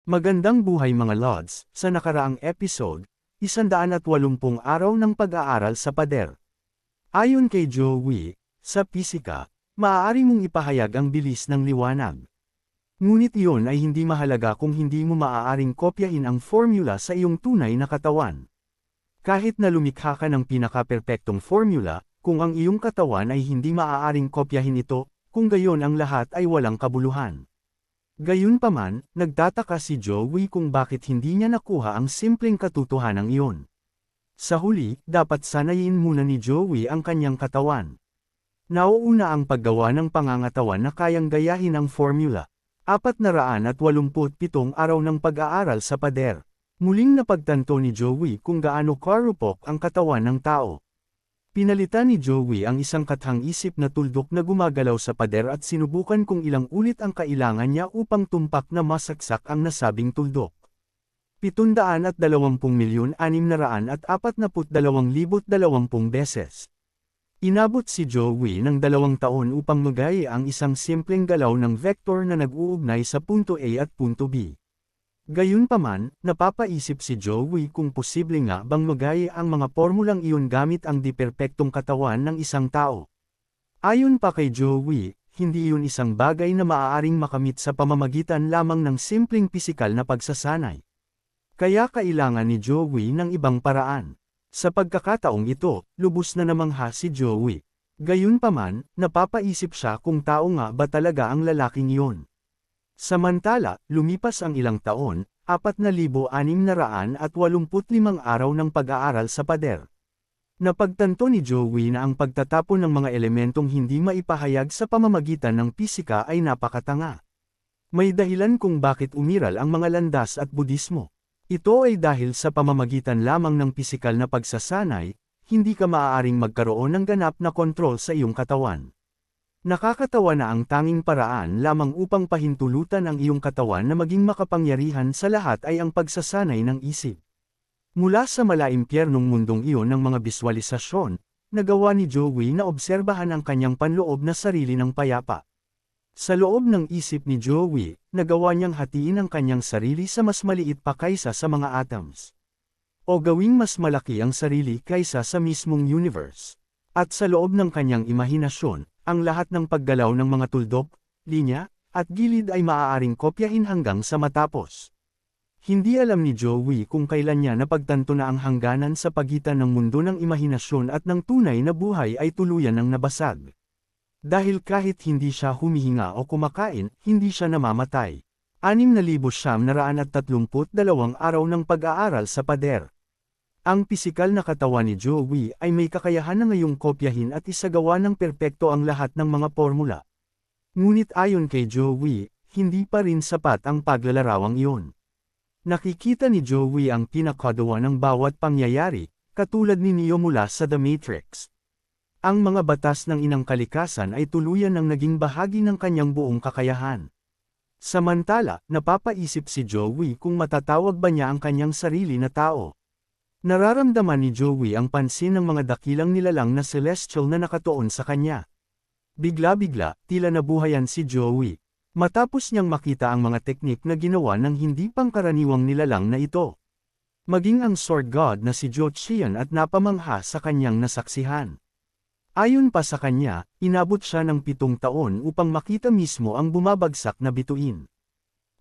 Magandang buhay mga Lods, sa nakaraang episode, 180 araw ng pag-aaral sa pader. Ayon kay Joey, sa pisika, maaari mong ipahayag ang bilis ng liwanag. Ngunit iyon ay hindi mahalaga kung hindi mo maaaring kopyahin ang formula sa iyong tunay na katawan. Kahit na lumikha ka ng pinakaperpektong formula, kung ang iyong katawan ay hindi maaaring kopyahin ito, kung gayon ang lahat ay walang kabuluhan. Gayunpaman, nagtataka si Joey kung bakit hindi niya nakuha ang simpleng katotohanan iyon. Sa huli, dapat sanayin muna ni Joey ang kanyang katawan. Nauuna ang paggawa ng pangangatawan na kayang gayahin ang formula. 487 araw ng pag-aaral sa pader. Muling napagtanto ni Joey kung gaano karupok ang katawan ng tao. Pinalitan ni Joey ang isang kathang-isip na tuldok na gumagalaw sa pader at sinubukan kung ilang ulit ang kailangan niya upang tumpak na masaksak ang nasabing tuldok. 720,642,020 beses. Inabot si Joey ng 2 taon upang magaya ang isang simpleng galaw ng vector na nag-uugnay sa punto A at punto B. Gayunpaman, napapaisip si Joey kung posible nga bang magaya ang mga pormulang iyon gamit ang di-perpektong katawan ng isang tao. Ayon pa kay Joey, hindi iyon isang bagay na maaaring makamit sa pamamagitan lamang ng simpleng pisikal na pagsasanay. Kaya kailangan ni Joey ng ibang paraan. Sa pagkakataong ito, lubos na namangha si Joey. Gayunpaman, napapaisip siya kung tao nga ba talaga ang lalaking iyon. Samantala, lumipas ang ilang taon, 4,685 araw ng pag-aaral sa pader. Napagtanto ni Joey na ang pagtatapon ng mga elementong hindi maipahayag sa pamamagitan ng pisika ay napakatanga. May dahilan kung bakit umiral ang mga landas at budismo. Ito ay dahil sa pamamagitan lamang ng pisikal na pagsasanay, hindi ka maaaring magkaroon ng ganap na kontrol sa iyong katawan. Nakakatawa na ang tanging paraan lamang upang pahintulutan ang iyong katawan na maging makapangyarihan sa lahat ay ang pagsasanay ng isip. Mula sa malaimpyernong mundong iyon ng mga biswalisasyon, nagawa ni Joey na obserbahan ang kanyang panloob na sarili ng payapa. Sa loob ng isip ni Joey, nagawa niyang hatiin ang kanyang sarili sa mas maliit pa kaysa sa mga atoms. O gawing mas malaki ang sarili kaysa sa mismong universe. At sa loob ng kanyang imahinasyon, ang lahat ng paggalaw ng mga tuldok, linya, at gilid ay maaaring kopyahin hanggang sa matapos. Hindi alam ni Joey kung kailan niya napagtanto na ang hangganan sa pagitan ng mundo ng imahinasyon at ng tunay na buhay ay tuluyan ng nabasag. Dahil kahit hindi siya humihinga o kumakain, hindi siya namamatay. 6,932 araw ng pag-aaral sa pader. Ang pisikal na katawan ni Joey ay may kakayahan na ngayong kopyahin at isagawa ng perpekto ang lahat ng mga formula. Ngunit ayon kay Joey, hindi pa rin sapat ang paglalarawang iyon. Nakikita ni Joey ang pinakadawa ng bawat pangyayari, katulad ni Neo mula sa The Matrix. Ang mga batas ng inang kalikasan ay tuluyan ng naging bahagi ng kanyang buong kakayahan. Samantala, napapaisip si Joey kung matatawag ba niya ang kanyang sarili na tao. Nararamdaman ni Joey ang pansin ng mga dakilang nilalang na celestial na nakatuon sa kanya. Bigla-bigla, tila nabuhayan si Joey. Matapos niyang makita ang mga teknik na ginawa ng hindi pangkaraniwang nilalang na ito. Maging ang sword god na si Jochian at napamangha sa kanyang nasaksihan. Ayon pa sa kanya, inabot siya ng 7 taon upang makita mismo ang bumabagsak na bituin.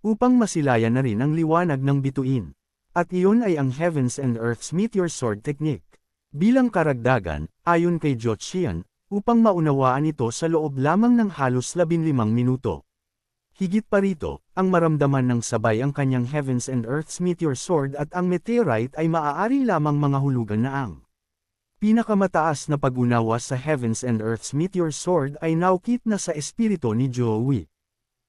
Upang masilayan na rin ang liwanag ng bituin. At iyon ay ang Heavens and Earth's Meteor Sword Technique. Bilang karagdagan, ayon kay Jochian, upang maunawaan ito sa loob lamang ng halos 15 minuto. Higit pa rito, ang maramdaman ng sabay ang kanyang Heavens and Earth's Meteor Sword at ang meteorite ay maaari lamang mga hulugan na ang pinakamataas na pag-unawa sa Heavens and Earth's Meteor Sword ay naukit na sa espiritu ni Joey.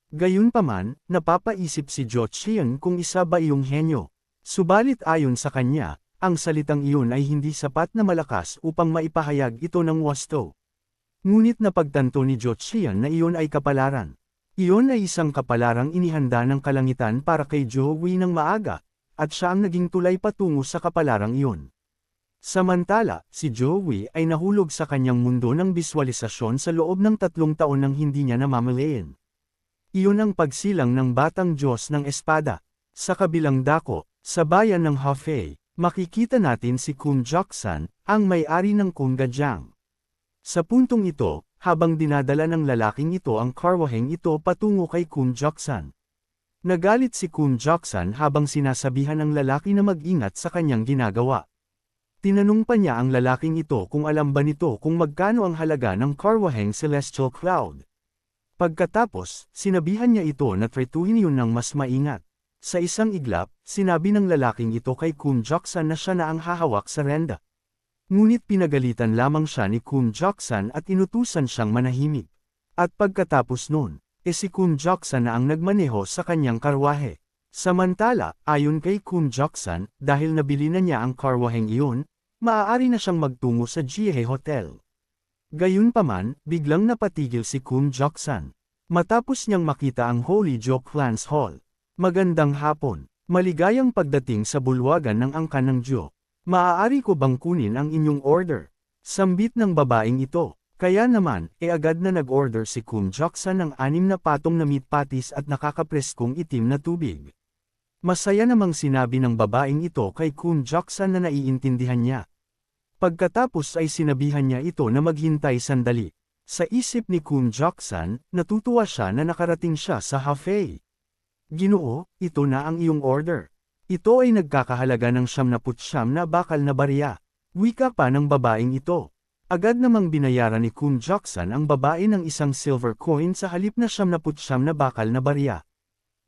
Gayunpaman, napapaisip si Jochian kung isa ba iyong henyo. Subalit ayon sa kanya, ang salitang iyon ay hindi sapat na malakas upang maipahayag ito ng wasto. Ngunit napagtanto ni Jochian na iyon ay kapalaran. Iyon ay isang kapalarang inihanda ng kalangitan para kay Joey ng maaga, at siya ang naging tulay patungo sa kapalarang iyon. Samantala, si Joey ay nahulog sa kanyang mundo ng biswalisasyon sa loob ng 3 taon nang hindi niya namamalayan. Iyon ang pagsilang ng batang Diyos ng espada. Sa kabilang dako, sa bayan ng Hefei, makikita natin si Kun Joksan, ang may-ari ng Kungajiang. Sa puntong ito, habang dinadala ng lalaking ito ang karwaheng ito patungo kay Kun Joksan. Nagalit si Kun Joksan habang sinasabihan ng lalaki na mag-ingat sa kanyang ginagawa. Tinanong pa niya ang lalaking ito kung alam ba nito kung magkano ang halaga ng karwaheng Celestial Cloud. Pagkatapos, sinabihan niya ito na tretuhin yun ng mas maingat. Sa isang iglap, sinabi ng lalaking ito kay Kun Joksan na siya na ang hahawak sa renda. Ngunit pinagalitan lamang siya ni Kun Joksan at inutusan siyang manahimik. At pagkatapos nun, si Kun Joksan na ang nagmaneho sa kanyang karwahe. Samantala, ayon kay Kun Joksan, dahil nabili na niya ang karwaheng iyon, maaari na siyang magtungo sa Jiehe Hotel. Gayunpaman, biglang napatigil si Kun Joksan. Matapos niyang makita ang Holy Joke Clans Hall. Magandang hapon, maligayang pagdating sa bulwagan ng angkan ng Diyo. Maaari ko bang kunin ang inyong order? Sambit ng babaeng ito. Kaya naman, agad na nag-order si Kun Joksan ng 6 na patong na meat patties at nakakapreskong itim na tubig. Masaya namang sinabi ng babaeng ito kay Kun Joksan na naiintindihan niya. Pagkatapos ay sinabihan niya ito na maghintay sandali. Sa isip ni Kun Joksan, natutuwa siya na nakarating siya sa Hefei. Ginoo, ito na ang iyong order. Ito ay nagkakahalaga ng 79 na bakal na barya. Wika pa ng babaeng ito. Agad namang binayaran ni Kun Joksan ang babae ng isang silver coin sa halip na 79 na bakal na barya.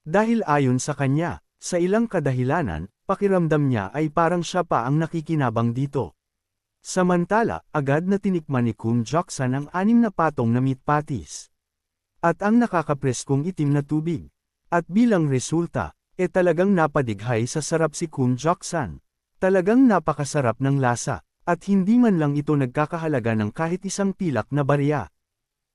Dahil ayon sa kanya, sa ilang kadahilanan, pakiramdam niya ay parang siya pa ang nakikinabang dito. Samantala, agad na tinikman ni Kun Joksan ang 6 na patong na meat patties. At ang nakakapreskong itim na tubig. At bilang resulta, talagang napadighay sa sarap si Kun Joksan. Talagang napakasarap ng lasa, at hindi man lang ito nagkakahalaga ng kahit isang pilak na barya.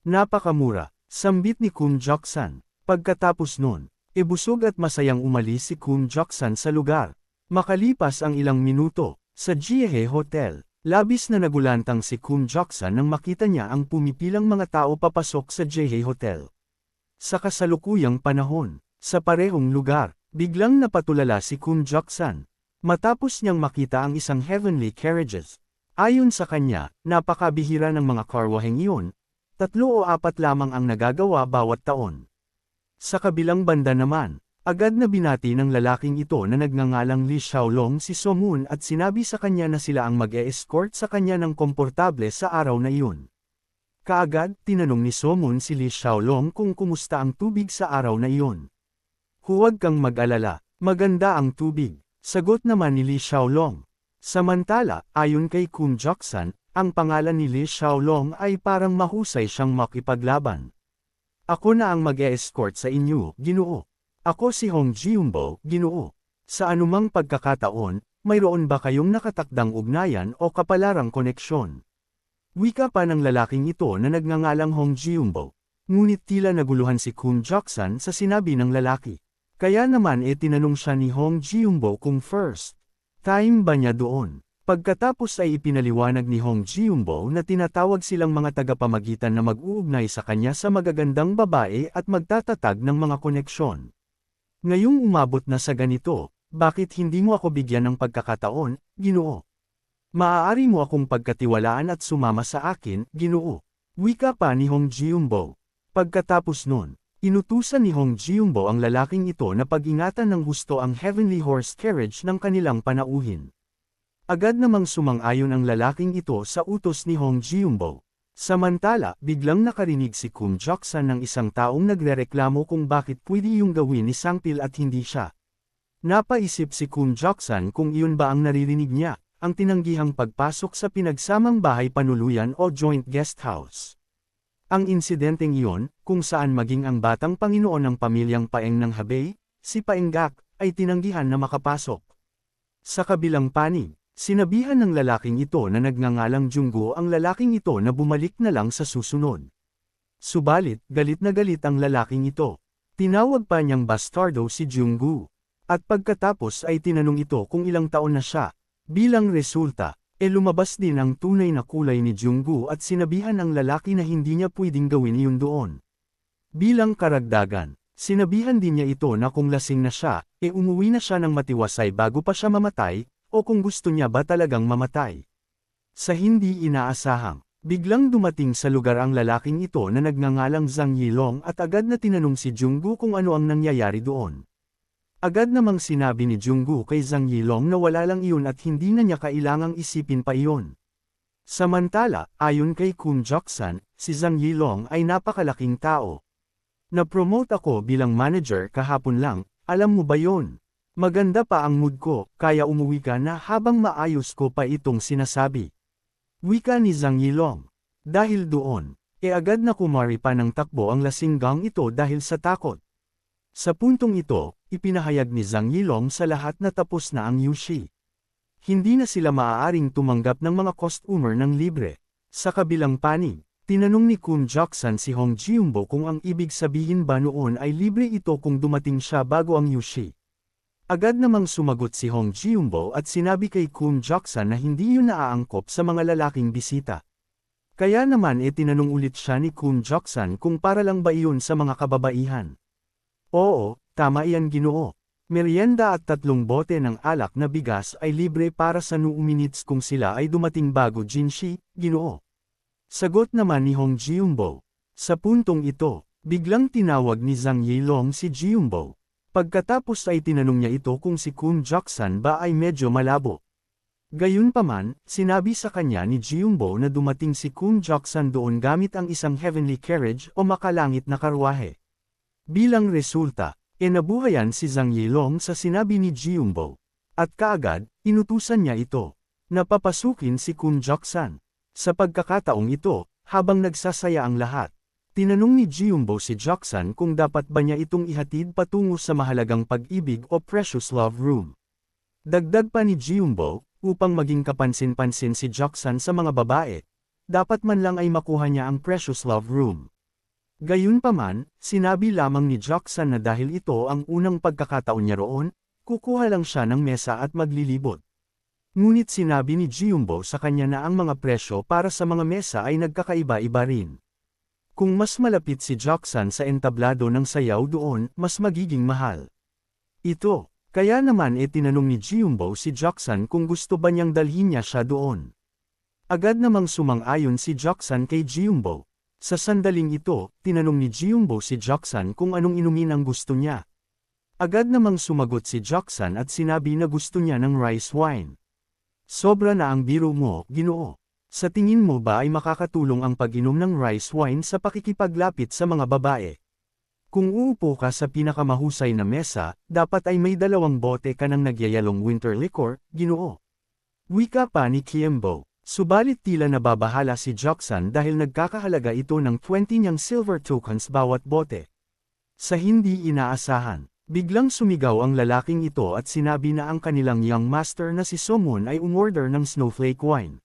Napakamura, sambit ni Kun Joksan. Pagkatapos nun, busog at masayang umalis si Kun Joksan sa lugar. Makalipas ang ilang minuto, sa Jiehe Hotel, labis na nagulantang si Kun Joksan nang makita niya ang pumipilang mga tao papasok sa Jiehe Hotel. Sa kasalukuyang panahon, sa parehong lugar, biglang napatulala si Kun Joksan. Matapos niyang makita ang isang heavenly carriages. Ayon sa kanya, napakabihira ng mga karwaheng iyon, 3 o 4 lamang ang nagagawa bawat taon. Sa kabilang banda naman, agad na binati ng lalaking ito na nagngangalang Li Xiaolong si Somun at sinabi sa kanya na sila ang mag-e-escort sa kanya ng komportable sa araw na iyon. Kaagad, tinanong ni Somun si Li Xiaolong kung kumusta ang tubig sa araw na iyon. Huwag kang mag-alala, maganda ang tubig, sagot naman ni Li Xiaolong. Samantala, ayon kay Kun Joksan, ang pangalan ni Li Xiaolong ay parang mahusay siyang makipaglaban. Ako na ang mag-e-escort sa inyo, Ginoo. Ako si Hong Jiumbo, Ginoo. Sa anumang pagkakataon, mayroon ba kayong nakatakdang ugnayan o kapalarang koneksyon? Wika pa ng lalaking ito na nagngangalang Hong Jiumbo. Ngunit tila naguluhan si Kun Joksan sa sinabi ng lalaki. Kaya naman tinanong siya ni Hong Jiumbo kung first time ba niya doon. Pagkatapos ay ipinaliwanag ni Hong Jiumbo na tinatawag silang mga tagapamagitan na mag-uugnay sa kanya sa magagandang babae at magtatatag ng mga koneksyon. Ngayong umabot na sa ganito, bakit hindi mo ako bigyan ng pagkakataon, Ginoo? Maaari mo akong pagkatiwalaan at sumama sa akin, Ginoo. Wika pa ni Hong Jiumbo. Pagkatapos nun, inutusan ni Hong Jiumbo ang lalaking ito na pag-ingatan ng husto ang heavenly horse carriage ng kanilang panauhin. Agad namang sumang-ayon ang lalaking ito sa utos ni Hong Jiumbo. Samantala, biglang nakarinig si Kun Joksan ng isang taong nagrereklamo kung bakit pwede yung gawin ni Sangpil at hindi siya. Napaisip si Kun Joksan kung iyon ba ang naririnig niya, ang tinanggihang pagpasok sa pinagsamang bahay panuluyan o joint guest house. Ang insidenteng iyon, kung saan maging ang batang Panginoon ng pamilyang Paeng ng Hebei, si Paenggak, ay tinanggihan na makapasok. Sa kabilang panig, sinabihan ng lalaking ito na nagngangalang Junggu ang lalaking ito na bumalik na lang sa susunod. Subalit, galit na galit ang lalaking ito. Tinawag pa niyang bastardo si Junggu. At pagkatapos ay tinanong ito kung ilang taon na siya. Bilang resulta, lumabas din ang tunay na kulay ni Junggu at sinabihan ang lalaki na hindi niya pwedeng gawin iyon doon. Bilang karagdagan, Sinabihan din niya ito na kung lasing na siya, umuwi na siya ng matiwasay bago pa siya mamatay, o kung gusto niya ba talagang mamatay. Sa hindi inaasahang, biglang dumating sa lugar ang lalaking ito na nagngangalang Zhang Yilong at agad na tinanong si Junggu kung ano ang nangyayari doon. Agad namang sinabi ni Junggu kay Zhang Yilong na wala lang iyon at hindi na niya kailangang isipin pa iyon. Samantala, ayon kay Kun Joksan, si Zhang Yilong ay napakalaking tao. Na-promote ako bilang manager kahapon lang, alam mo ba yon? Maganda pa ang mood ko, kaya umuwi ka na habang maayos ko pa itong sinasabi. Wika ni Zhang Yilong. Dahil doon, agad na kumari pa ng takbo ang lasinggang ito dahil sa takot. Sa puntong ito, ipinahayag ni Zhang Yilong sa lahat na tapos na ang Yushi. Hindi na sila maaaring tumanggap ng mga customer ng libre. Sa kabilang panig, tinanong ni Kun Joksan si Hong Jiumbo kung ang ibig sabihin ba noon ay libre ito kung dumating siya bago ang Yushi. Agad namang sumagot si Hong Jiumbo at sinabi kay Kun Joksan na hindi yun naaangkop sa mga lalaking bisita. Kaya naman tinanong ulit siya ni Kun Joksan kung para lang ba iyon sa mga kababaihan. Oo, tama iyan Ginoo. Merienda at 3 bote ng alak na bigas ay libre para sa 2 minutes kung sila ay dumating bago Jinshi, Ginoo. Sagot naman ni Hong Jiumbo. Sa puntong ito, biglang tinawag ni Zhang Yilong si Jiumbo. Pagkatapos ay tinanong niya ito kung si Kun Joksan ba ay medyo malabo. Gayunpaman, sinabi sa kanya ni Jiumbo na dumating si Kun Joksan doon gamit ang isang heavenly carriage o makalangit na karwahe. Bilang resulta, nabuhayan si Zhang Yilong sa sinabi ni Jiumbo. At kaagad, inutusan niya ito. Napapasukin si Kun Joksan. Sa pagkakataong ito, habang nagsasaya ang lahat, tinanong ni Jiumbo si Joksan kung dapat ba niya itong ihatid patungo sa mahalagang pag-ibig o precious love room. Dagdag pa ni Jiumbo, upang maging kapansin-pansin si Joksan sa mga babae, dapat man lang ay makuha niya ang precious love room. Gayunpaman, sinabi lamang ni Joksan na dahil ito ang unang pagkakataon niya roon, kukuha lang siya ng mesa at maglilibot. Ngunit sinabi ni Jiumbo sa kanya na ang mga presyo para sa mga mesa ay nagkakaiba-iba rin. Kung mas malapit si Joksan sa entablado ng sayaw doon, mas magiging mahal. Ito, kaya naman tinanong ni Jiumbo si Joksan kung gusto ba niyang dalhin niya siya doon. Agad namang sumang-ayon si Joksan kay Jiumbo. Sa sandaling ito, tinanong ni Jiumbo si Joksan kung anong inumin ang gusto niya. Agad namang sumagot si Joksan at sinabi na gusto niya ng rice wine. Sobra na ang biro mo, Ginoo. Sa tingin mo ba ay makakatulong ang pag-inom ng rice wine sa pakikipaglapit sa mga babae? Kung uupo ka sa pinakamahusay na mesa, dapat ay may 2 bote ka ng nagyayalong winter liquor, Ginoo. Wika pa ni Kiembo. Subalit tila nababahala si Joksan dahil nagkakahalaga ito ng 20 niyang silver tokens bawat bote. Sa hindi inaasahan, biglang sumigaw ang lalaking ito at sinabi na ang kanilang young master na si Somon ay umorder ng snowflake wine.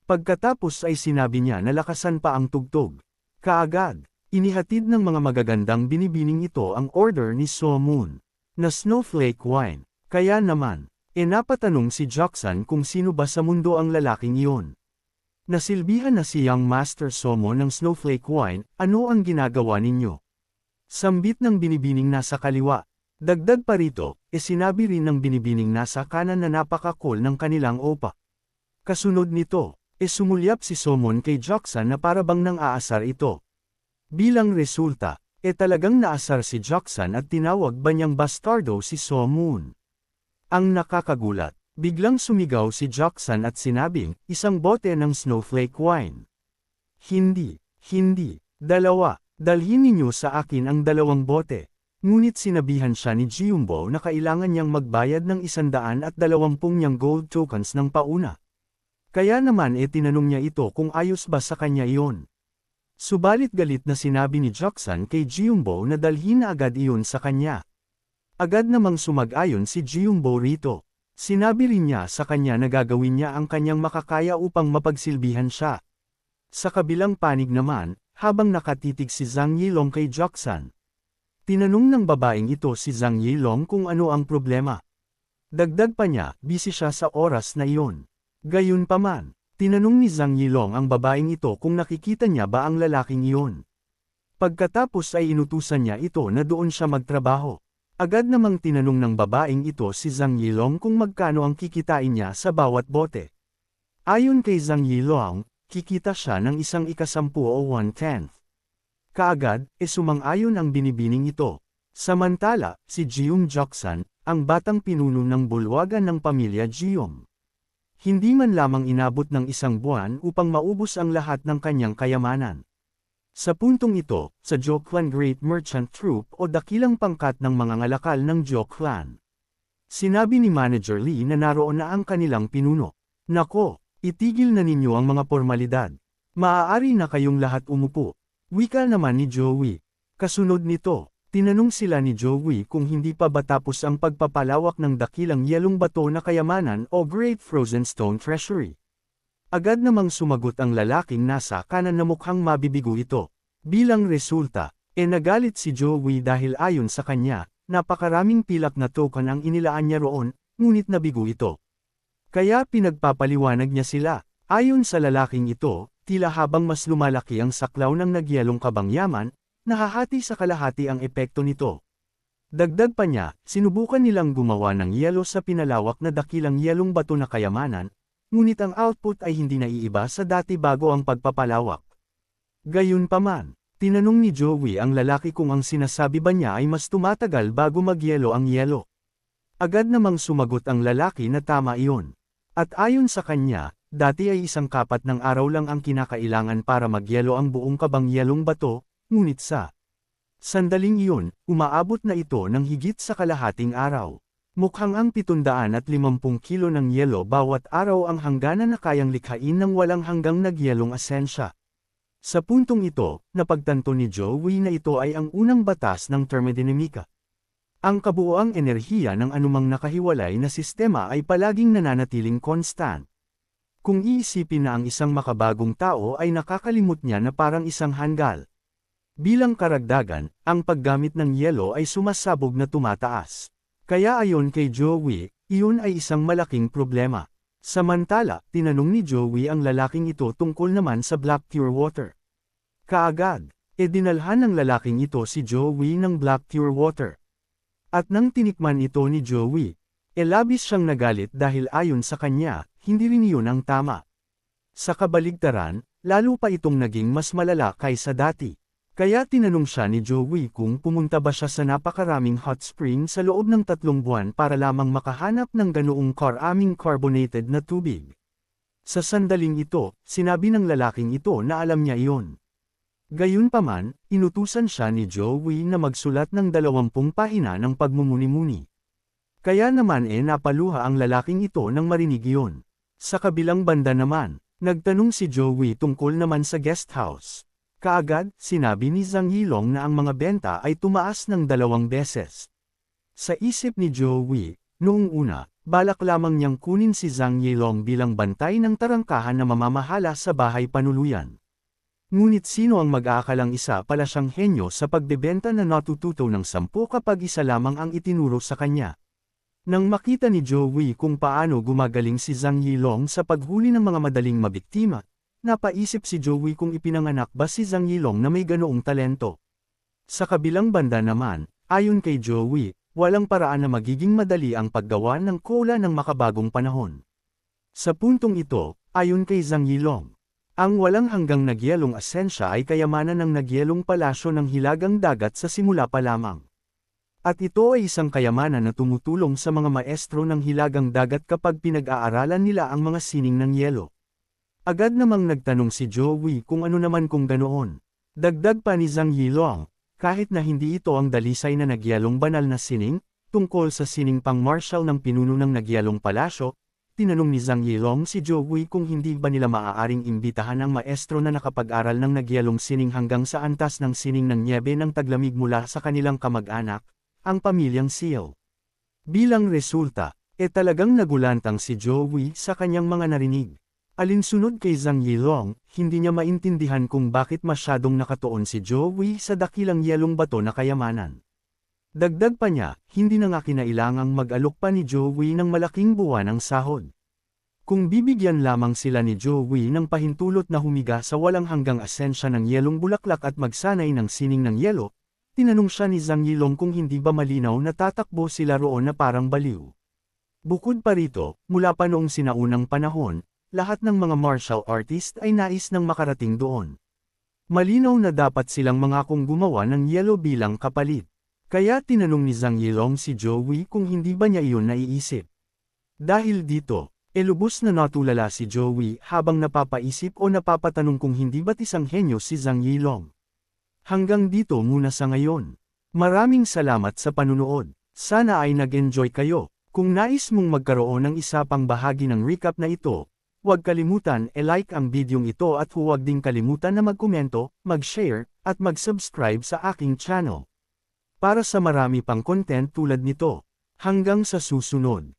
Pagkatapos ay sinabi niya na lakasan pa ang tugtog. Kaagad, inihatid ng mga magagandang binibining ito ang order ni Somon na snowflake wine. Kaya naman, napatanong si Joksan kung sino ba sa mundo ang lalaking iyon. Nasilbihan na si Young Master Somo ng snowflake wine, ano ang ginagawa ninyo? Sambit ng binibining nasa kaliwa. Dagdag pa rito, sinabi rin ng binibining nasa kanan na napaka-cool ng kanilang opa. Kasunod nito, sumulyap si Somon kay Joksan na para bang nang aasar ito. Bilang resulta, talagang naasar si Joksan at tinawag ba niyang bastardo si Somon. Ang nakakagulat, biglang sumigaw si Joksan at sinabing, 1 bote ng snowflake wine. Hindi, 2, dalhin ninyo sa akin ang 2 bote. Ngunit sinabihan siya ni Jiumbo na kailangan niyang magbayad ng 120 niyang gold tokens ng pauna. Kaya naman tinanong niya ito kung ayos ba sa kanya iyon. Subalit galit na sinabi ni Joksan kay Jiumbo na dalhin na agad iyon sa kanya. Agad namang sumag-ayon si Jiumbo rito. Sinabi rin niya sa kanya na gagawin niya ang kanyang makakaya upang mapagsilbihan siya. Sa kabilang panig naman, habang nakatitig si Zhang Yilong kay Joksan, tinanong ng babaeng ito si Zhang Yilong kung ano ang problema. Dagdag pa niya, busy siya sa oras na iyon. Gayunpaman, tinanong ni Zhang Yilong ang babaeng ito kung nakikita niya ba ang lalaking iyon. Pagkatapos ay inutusan niya ito na doon siya magtrabaho. Agad namang tinanong ng babaeng ito si Zhang Yilong kung magkano ang kikitain niya sa bawat bote. Ayon kay Zhang Yilong, kikita siya ng 1/10 o 1/10. Kaagad, sumang-ayon ang binibining ito. Samantala, si Jiung Joksan, ang batang pinuno ng bulwagan ng pamilya Jiung. Hindi man lamang inabot ng 1 buwan upang maubos ang lahat ng kanyang kayamanan. Sa puntong ito, sa Zhou-clan Great Merchant Troop o dakilang pangkat ng mga ngalakal ng Zhou-clan. Sinabi ni Manager Lee na naroon na ang kanilang pinuno. Nako, itigil na ninyo ang mga formalidad. Maaari na kayong lahat umupo. Wika naman ni Joey. Kasunod nito, tinanong sila ni Joey kung hindi pa ba tapos ang pagpapalawak ng dakilang yelong bato na kayamanan o Great Frozen Stone Treasury. Agad namang sumagot ang lalaking nasa kanan na mukhang mabibigo ito. Bilang resulta, nagalit si Joey dahil ayon sa kanya, napakaraming pilak na token ang inilaan niya roon, ngunit nabigo ito. Kaya pinagpapaliwanag niya sila. Ayon sa lalaking ito, tila habang mas lumalaki ang saklaw ng nagyelong kabangyaman, nahahati sa kalahati ang epekto nito. Dagdag pa niya, sinubukan nilang gumawa ng yelo sa pinalawak na dakilang yelong bato na kayamanan, ngunit ang output ay hindi naiiba sa dati bago ang pagpapalawak. Gayunpaman, tinanong ni Joey ang lalaki kung ang sinasabi ba niya ay mas tumatagal bago magyelo ang yelo. Agad namang sumagot ang lalaki na tama iyon. At ayon sa kanya, dati ay 1/4 ng araw lang ang kinakailangan para magyelo ang buong kabangyelong bato, ngunit sa sandaling iyon, umaabot na ito ng higit sa kalahating araw. Mukhang ang 750 kilo ng yelo bawat araw ang hangganan na kayang likhain ng walang hanggang nagyelong asensya. Sa puntong ito, napagtanto ni Joey na ito ay ang unang batas ng termodinamika. Ang kabuoang enerhiya ng anumang nakahiwalay na sistema ay palaging nananatiling constant. Kung iisipin na ang isang makabagong tao ay nakakalimot niya na parang isang hanggal. Bilang karagdagan, ang paggamit ng yelo ay sumasabog na tumataas. Kaya ayon kay Joey, iyon ay isang malaking problema. Samantala, tinanong ni Joey ang lalaking ito tungkol naman sa Black Pure Water. Kaagad, dinalhan ng lalaking ito si Joey ng Black Pure Water. At nang tinikman ito ni Joey, labis siyang nagalit dahil ayon sa kanya, hindi rin iyon ang tama. Sa kabaligtaran, lalo pa itong naging mas malala kaysa dati. Kaya tinanong siya ni Joey kung pumunta ba siya sa napakaraming hot spring sa loob ng 3 buwan para lamang makahanap ng ganoong karaming carbonated na tubig. Sa sandaling ito, sinabi ng lalaking ito na alam niya iyon. Gayunpaman, inutusan siya ni Joey na magsulat ng 20 pahina ng pagmumuni-muni. Kaya naman napaluha ang lalaking ito nang marinig iyon. Sa kabilang banda naman, nagtanong si Joey tungkol naman sa guest house. Kaagad, sinabi ni Zhang Yilong na ang mga benta ay tumaas ng 2 beses. Sa isip ni Joey, noong una, balak lamang niyang kunin si Zhang Yilong bilang bantay ng tarangkahan na mamamahala sa bahay panuluyan. Ngunit sino ang mag-aakalang isa pala siyang henyo sa pagbebenta na natututo ng 10 kapag isa lamang ang itinuro sa kanya. Nang makita ni Joey kung paano gumagaling si Zhang Yilong sa paghuli ng mga madaling mabiktima, napaisip si Joey kung ipinanganak ba si Zhang Yilong na may ganoong talento. Sa kabilang banda naman, ayon kay Joey, walang paraan na magiging madali ang paggawa ng cola ng makabagong panahon. Sa puntong ito, ayon kay Zhang Yilong, ang walang hanggang nagyelong asensya ay kayamanan ng nagyelong palasyo ng hilagang dagat sa simula pa lamang. At ito ay isang kayamanan na tumutulong sa mga maestro ng hilagang dagat kapag pinag-aaralan nila ang mga sining ng yelo. Agad namang nagtanong si Joey kung ano naman kung ganoon. Dagdag pa ni Zhang Yilong, kahit na hindi ito ang dalisay na nagyelong banal na sining, tungkol sa sining pang-martial ng pinuno ng nagyelong palasyo, tinanong ni Zhang Yilong si Joey kung hindi ba nila maaaring imbitahan ang maestro na nakapag-aral ng nagyelong sining hanggang sa antas ng sining ng nyebe ng taglamig mula sa kanilang kamag-anak, ang pamilyang Seal. Bilang resulta, talagang nagulantang si Joey sa kanyang mga narinig. Alinsunod kay Zhang Yilong, hindi niya maintindihan kung bakit masyadong nakatuon si Joey sa dakilang yelong bato na kayamanan. Dagdag pa niya, hindi na nga kinailangang mag-alok pa ni Joey ng malaking buwan ng sahod. Kung bibigyan lamang sila ni Joey ng pahintulot na humiga sa walang hanggang asensya ng yelong bulaklak at magsanay ng sining ng yelo, tinanong siya ni Zhang Yilong kung hindi ba malinaw na tatakbo sila roon na parang baliw. Bukod pa rito, mula pa noong sinaunang panahon, lahat ng mga martial artist ay nais nang makarating doon. Malinaw na dapat silang mangakong gumawa ng yelo bilang kapalit. Kaya tinanong ni Zhang Yilong si Joey kung hindi ba niya iyon naiisip. Dahil dito, lubos na natulala si Joey habang napapaisip o napapatanong kung hindi ba't isang henyo si Zhang Yilong. Hanggang dito muna sa ngayon. Maraming salamat sa panunood. Sana ay nag-enjoy kayo. Kung nais mong magkaroon ng isa pang bahagi ng recap na ito, huwag kalimutan like ang bidyong ito at huwag ding kalimutan na magkomento, mag-share, at mag-subscribe sa aking channel. Para sa marami pang content tulad nito. Hanggang sa susunod.